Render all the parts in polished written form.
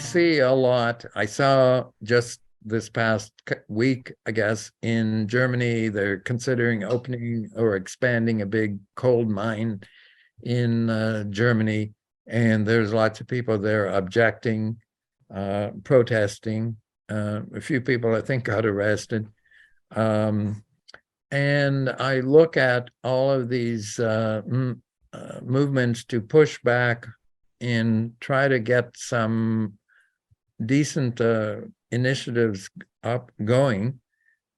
see a lot. I saw just this past week, I guess, in Germany, they're considering opening or expanding a big coal mine in Germany. And there's lots of people there objecting, protesting. A few people, I think, got arrested. And I look at all of these movements to push back and try to get some decent initiatives up going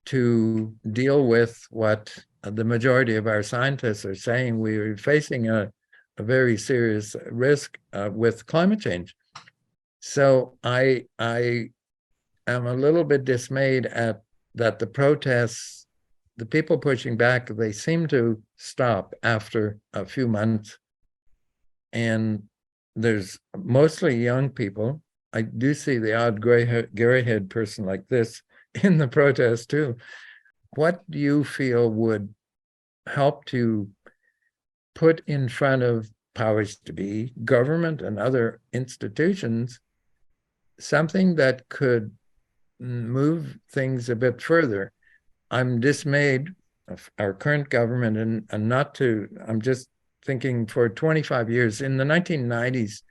to deal with what the majority of our scientists are saying. We're facing a very serious risk with climate change. So I am a little bit dismayed at that the protests, the people pushing back, they seem to stop after a few months. And there's mostly young people. I do see the odd gray-haired person like this in the protest too. What do you feel would help to put in front of powers to be, government and other institutions, something that could move things a bit further? I'm dismayed of our current government, and I'm just thinking for 25 years, in the 1990s,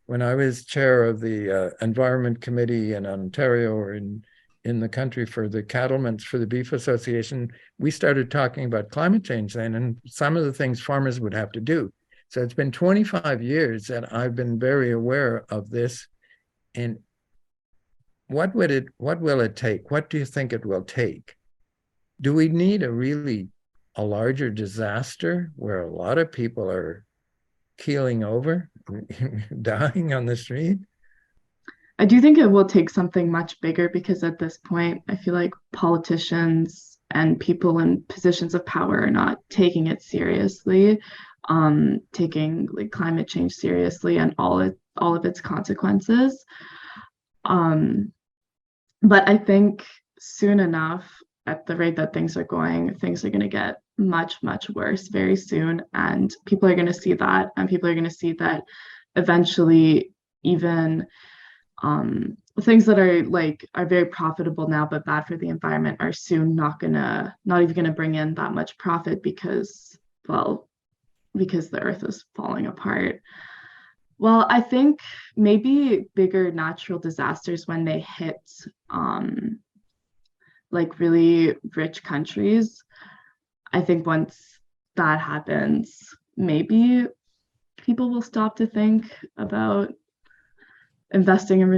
when I was chair of the Environment Committee in Ontario, or in the country for the cattlemen's, for the Beef Association, we started talking about climate change then, and some of the things farmers would have to do. So it's been 25 years that I've been very aware of this. And what will it take? What do you think it will take? Do we need a larger disaster where a lot of people are keeling over, dying on the street? I do think it will take something much bigger because at this point, I feel like politicians and people in positions of power are not taking it seriously, taking like climate change seriously and all of its consequences. But I think soon enough, at the rate that things are going, things are going to get much, much worse very soon. And people are going to see that. And people are going to see that eventually, even things that are very profitable now but bad for the environment are soon not even gonna bring in that much profit because the earth is falling apart. Well, I think maybe bigger natural disasters when they hit like really rich countries. I think once that happens, maybe people will stop to think about investing in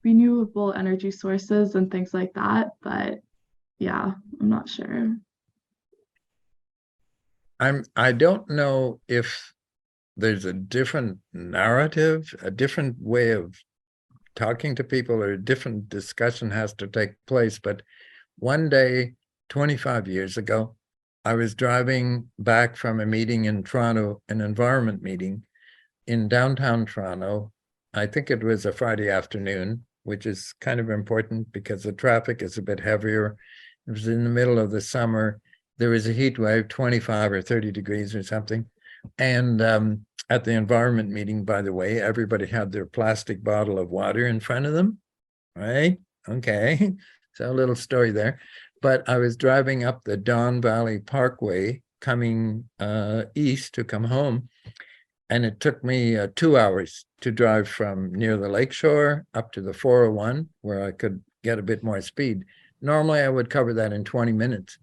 renewable energy sources and things like that. But yeah, I'm not sure. I don't know if there's a different narrative, a different way of talking to people, or a different discussion has to take place. But one day, 25 years ago, I was driving back from a meeting in Toronto, an environment meeting in downtown Toronto. I think it was a Friday afternoon, which is kind of important because the traffic is a bit heavier. It was in the middle of the summer. There was a heat wave, 25 or 30 degrees or something. And at the environment meeting, by the way, everybody had their plastic bottle of water in front of them, right? Okay, so a little story there. But I was driving up the Don Valley Parkway coming east to come home. And it took me 2 hours to drive from near the lakeshore up to the 401, where I could get a bit more speed. Normally, I would cover that in 20 minutes.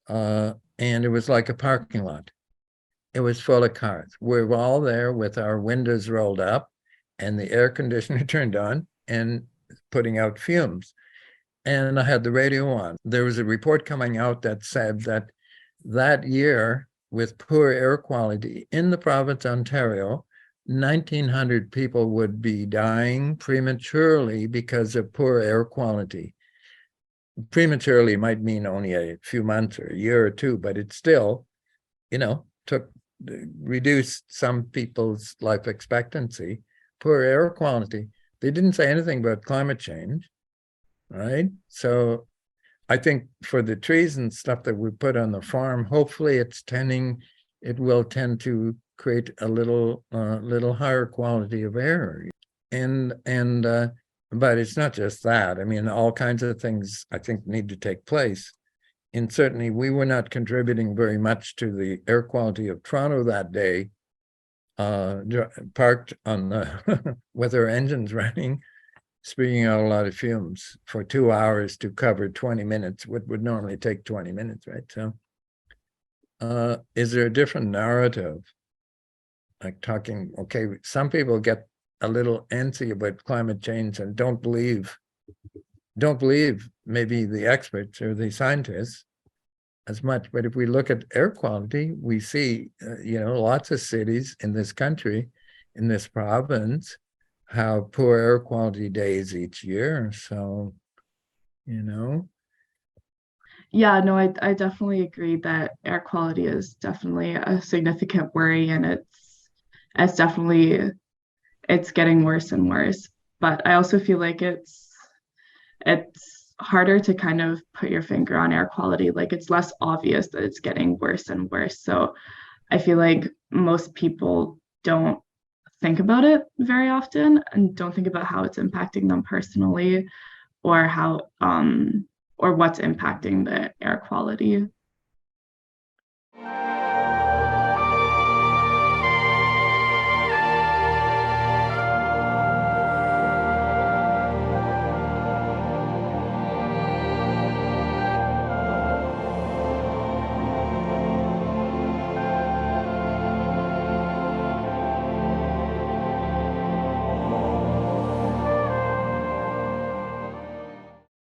And it was like a parking lot. It was full of cars. We were all there with our windows rolled up and the air conditioner turned on and putting out fumes. And I had the radio on. There was a report coming out that said that year, with poor air quality in the province of Ontario, 1,900 people would be dying prematurely because of poor air quality. Prematurely might mean only a few months or a year or two, but it still, reduced some people's life expectancy. Poor air quality. They didn't say anything about climate change, right? So I think for the trees and stuff that we put on the farm, hopefully it will tend to create a little higher quality of air. and but it's not just that. I mean, all kinds of things I think need to take place. And certainly we were not contributing very much to the air quality of Toronto that day, parked on the with our engines running, spewing out a lot of fumes for 2 hours to cover 20 minutes, what would normally take 20 minutes, right? So is there a different narrative? Like talking, okay, some people get a little antsy about climate change and don't believe maybe the experts or the scientists as much. But if we look at air quality, we see, lots of cities in this country, in this province, have poor air quality days each year. So, Yeah, no, I definitely agree that air quality is definitely a significant worry, and it's definitely it's getting worse and worse. But I also feel like it's harder to kind of put your finger on air quality. Like it's less obvious that it's getting worse and worse. So I feel like most people don't think about it very often and don't think about how it's impacting them personally, or how or what's impacting the air quality.